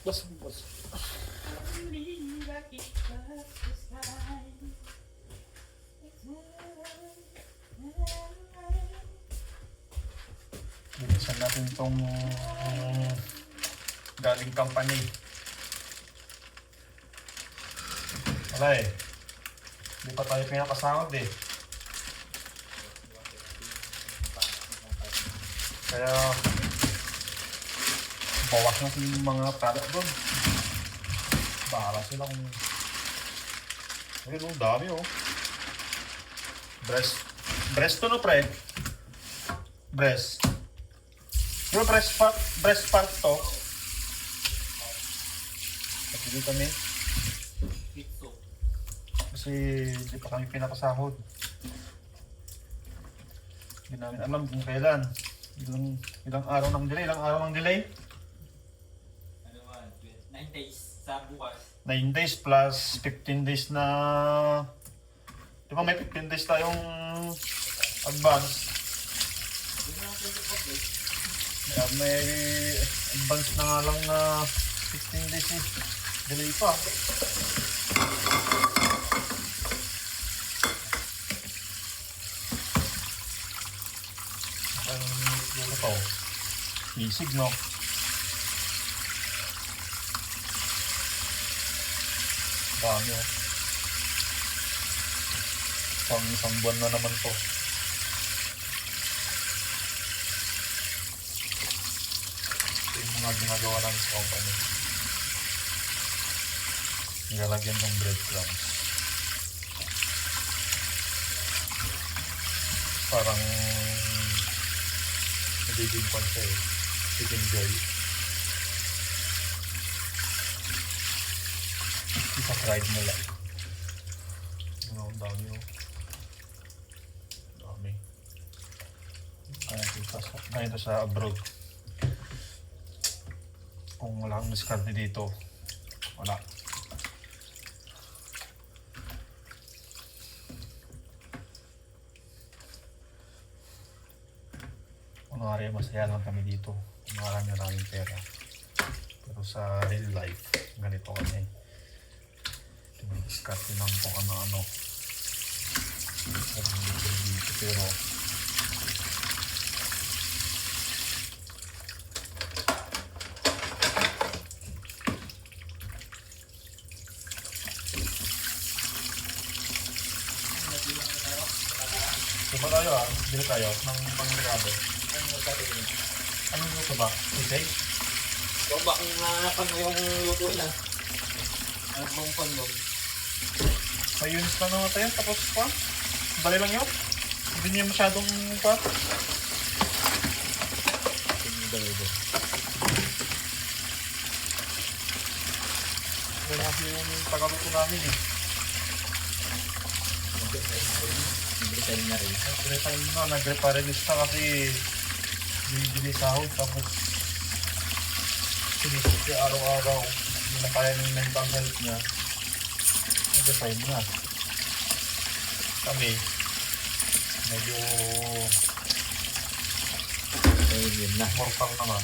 Bas, bas. Bilisan natin itong galing company. Wala eh. Hindi pa tayo pinakasahod eh. Kaya bawas natin yung mga product doon. Bahala sila kung... Ayun oh, dami oh. Breast to no pre? Breast. Yung breast part to. Kasi kami. Kasi hindi pa kami pinapasahod. Hindi namin alam kung kailan. Ilang araw ng delay? Ilang araw ng delay? 9 days sa bukas. 9 days plus 15 days na... Di ba may 15 days tayong advance? May advance na nga lang na 15 days eh. Delay pa. Ano to? Isig no? Dami oh. Isang buwan na naman to. Ito yung mga ginagawa namin sa company. Nilalagyan ng breadcrumbs. Parang nagiging pan siya eh. Chicken joy. Isa-fried mo lang. Ano, ang dami oh. Dami. Kaya ito sa abroad. Kung wala kang diskarte dito, wala. Kunwari masaya lang kami dito. Maraming pera. Pero sa real life, ganito kami. Diskarte lang kung ano-ano. Pero diba tayo bili tayo ng pangregado. Anong luto ba? Sisay? So ba kung nanapan mo yung luto na? Ano bang pandong? May units na naman tayo, tapos pa? Bali lang yun? Hindi niya masyadong pa? Wala kasi yung tagaluto namin eh. Nag-resign na rin. Nag-resign na, nag-reparelist na kasi bibili sahod tapos sinisip siya araw-araw. Hindi na kaya ng mental health niya. Nag-resign na. Kami, medyo Yun na. mortal naman.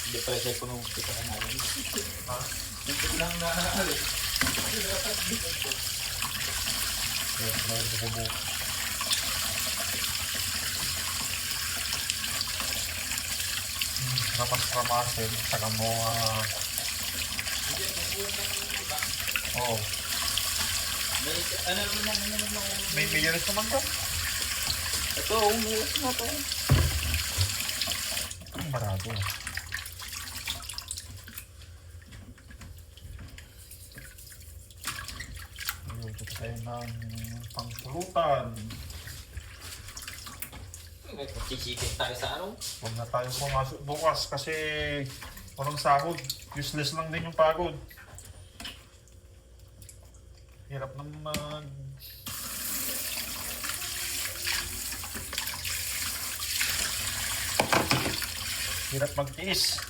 Hindi pala siya kung kita na namin. Ha? Hindi lang na alis. Yes, nagbububo. Ramas-ramasin, saka mo oo. Ano naman May millions naman ka? ito, umuwas na to. Ang barado. Luto tayo ng pangpulutan. Sisikin tayo sa ano? Huwag na tayo pumasok bukas kasi walang sahod. Useless lang din yung pagod. Hirap naman hirap magtiis.